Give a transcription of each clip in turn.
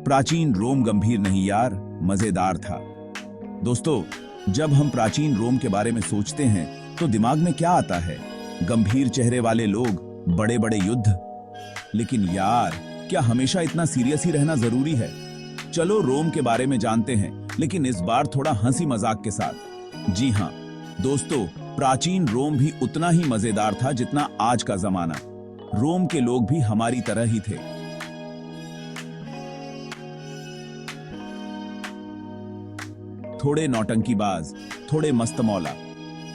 प्राचीन रोम गंभीर नहीं यार, मजेदार था। दोस्तों, जब हम प्राचीन रोम के बारे में सोचते हैं तो दिमाग में क्या आता है? गंभीर चेहरे वाले लोग, बड़े बड़े युद्ध। लेकिन यार, क्या हमेशा इतना सीरियस ही रहना जरूरी है? चलो रोम के बारे में जानते हैं, लेकिन इस बार थोड़ा हंसी मजाक के साथ। जी हाँ दोस्तों, प्राचीन रोम भी उतना ही मजेदार था जितना आज का जमाना। रोम के लोग भी हमारी तरह ही थे। थोड़े नौटंकीबाज, थोड़े मस्तमौला।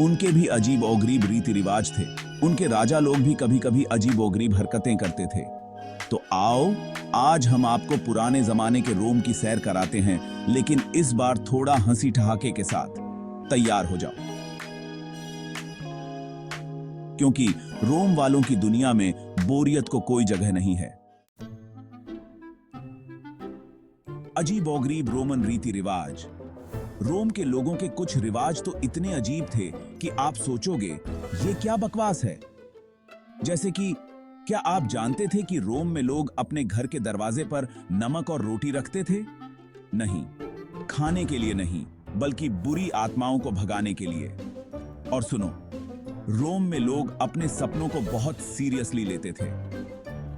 उनके भी अजीब ओगरीब रीति रिवाज थे। उनके राजा लोग भी कभी कभी अजीब ओगरीब हरकतें करते थे। तो आओ, आज हम आपको पुराने जमाने के रोम की सैर कराते हैं, लेकिन इस बार थोड़ा हंसी ठहाके के साथ। तैयार हो जाओ, क्योंकि रोम वालों की दुनिया में बोरियत को कोई जगह नहीं है। अजीब ओगरीब रोमन रीति रिवाज। रोम के लोगों के कुछ रिवाज तो इतने अजीब थे कि आप सोचोगे ये क्या बकवास है। जैसे कि क्या आप जानते थे कि रोम में लोग अपने घर के दरवाजे पर नमक और रोटी रखते थे? नहीं, खाने के लिए नहीं, बल्कि बुरी आत्माओं को भगाने के लिए। और सुनो, रोम में लोग अपने सपनों को बहुत सीरियसली लेते थे।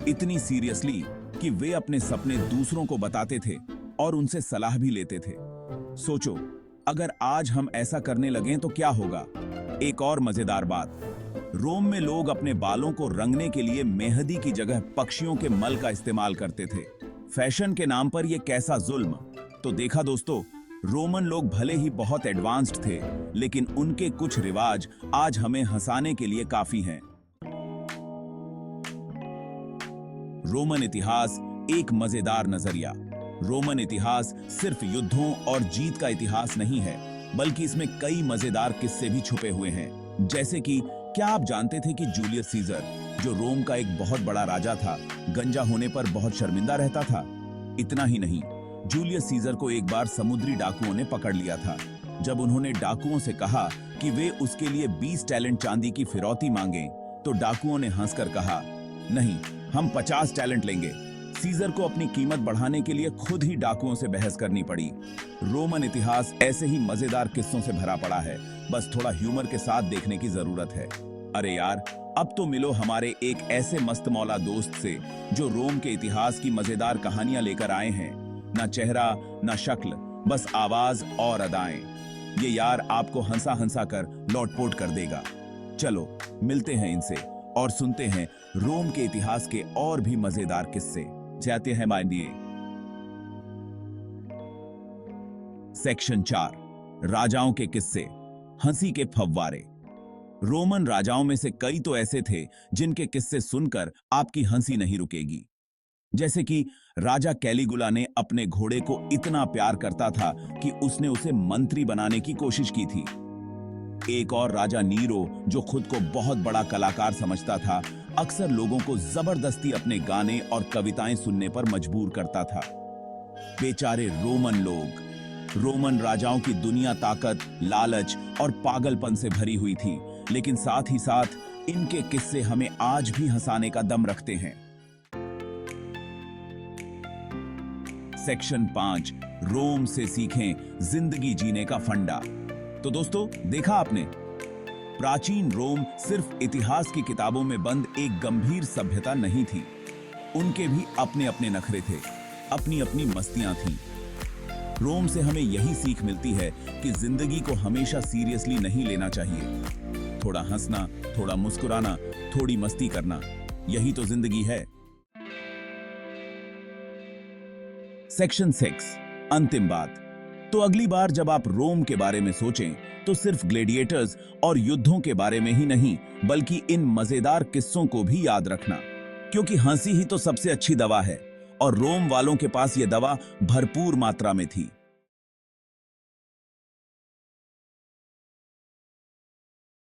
इतनी सीरियसली कि वे अपने सपने दूसरों को बताते थे और उनसे सलाह भी लेते थे। सोचो, अगर आज हम ऐसा करने लगें तो क्या होगा? एक और मजेदार बात, रोम में लोग अपने बालों को रंगने के लिए मेहंदी की जगह पक्षियों के मल का इस्तेमाल करते थे। फैशन के नाम पर यह कैसा जुल्म। तो देखा दोस्तों, रोमन लोग भले ही बहुत एडवांस्ड थे, लेकिन उनके कुछ रिवाज आज हमें हंसाने के लिए काफी हैं। रोमन इतिहास एक मजेदार नजरिया। रोमन इतिहास सिर्फ युद्धों और जीत का इतिहास नहीं है, बल्कि इसमें कई मजेदार किस्से भी छुपे हुए हैं। जैसे कि क्या आप जानते थे कि जूलियस सीजर, जो रोम का एक बहुत बड़ा राजा था, गंजा होने पर बहुत शर्मिंदा रहता था? इतना ही नहीं, जूलियस सीजर को एक बार समुद्री डाकुओं ने पकड़ लिया था। जब उन्होंने डाकुओं से कहा कि वे उसके लिए 20 टैलेंट चांदी की फिरौती मांगें, तो डाकुओं ने हंसकर कहा, नहीं, हम 50 टैलेंट लेंगे। सीजर को अपनी कीमत बढ़ाने के लिए खुद ही डाकुओं से बहस करनी पड़ी। रोमन इतिहास ऐसे ही मजेदार किस्सों से भरा पड़ा है, बस थोड़ा ह्यूमर के साथ देखने की जरूरत है। अरे यार, अब तो मिलो हमारे एक ऐसे मस्तमौला दोस्त से जो रोम के इतिहास की मजेदार कहानियां लेकर आए हैं। ना चेहरा, ना शक्ल, बस आवाज और अदाएं। ये यार आपको हंसा हंसा कर लौटपोट कर देगा। चलो मिलते हैं इनसे और सुनते हैं रोम के इतिहास के और भी मजेदार किस्से। जाते हैं मानिए। सेक्शन 4, राजाओं के किस्से, हंसी के फव्वारे। रोमन राजाओं में से कई तो ऐसे थे जिनके किस्से सुनकर आपकी हंसी नहीं रुकेगी। जैसे कि राजा कैलिगुला ने अपने घोड़े को इतना प्यार करता था कि उसने उसे मंत्री बनाने की कोशिश की थी। एक और राजा नीरो, जो खुद को बहुत बड़ा कलाकार समझता था, अक्सर लोगों को जबरदस्ती अपने गाने और कविताएं सुनने पर मजबूर करता था। बेचारे रोमन लोग। रोमन राजाओं की दुनिया ताकत, लालच और पागलपन से भरी हुई थी, लेकिन साथ ही साथ इनके किस्से हमें आज भी हंसाने का दम रखते हैं। सेक्शन 5, रोम से सीखें जिंदगी जीने का फंडा। तो दोस्तों, देखा आपने, प्राचीन रोम सिर्फ इतिहास की किताबों में बंद एक गंभीर सभ्यता नहीं थी। उनके भी अपने अपने नखरे थे, अपनी अपनी मस्तियां थीं। रोम से हमें यही सीख मिलती है कि जिंदगी को हमेशा सीरियसली नहीं लेना चाहिए। थोड़ा हंसना, थोड़ा मुस्कुराना, थोड़ी मस्ती करना, यही तो जिंदगी है। सेक्शन 6, अंतिम बात। तो अगली बार जब आप रोम के बारे में सोचें, तो सिर्फ ग्लेडिएटर्स और युद्धों के बारे में ही नहीं, बल्कि इन मजेदार किस्सों को भी याद रखना, क्योंकि हंसी ही तो सबसे अच्छी दवा है, और रोम वालों के पास यह दवा भरपूर मात्रा में थी।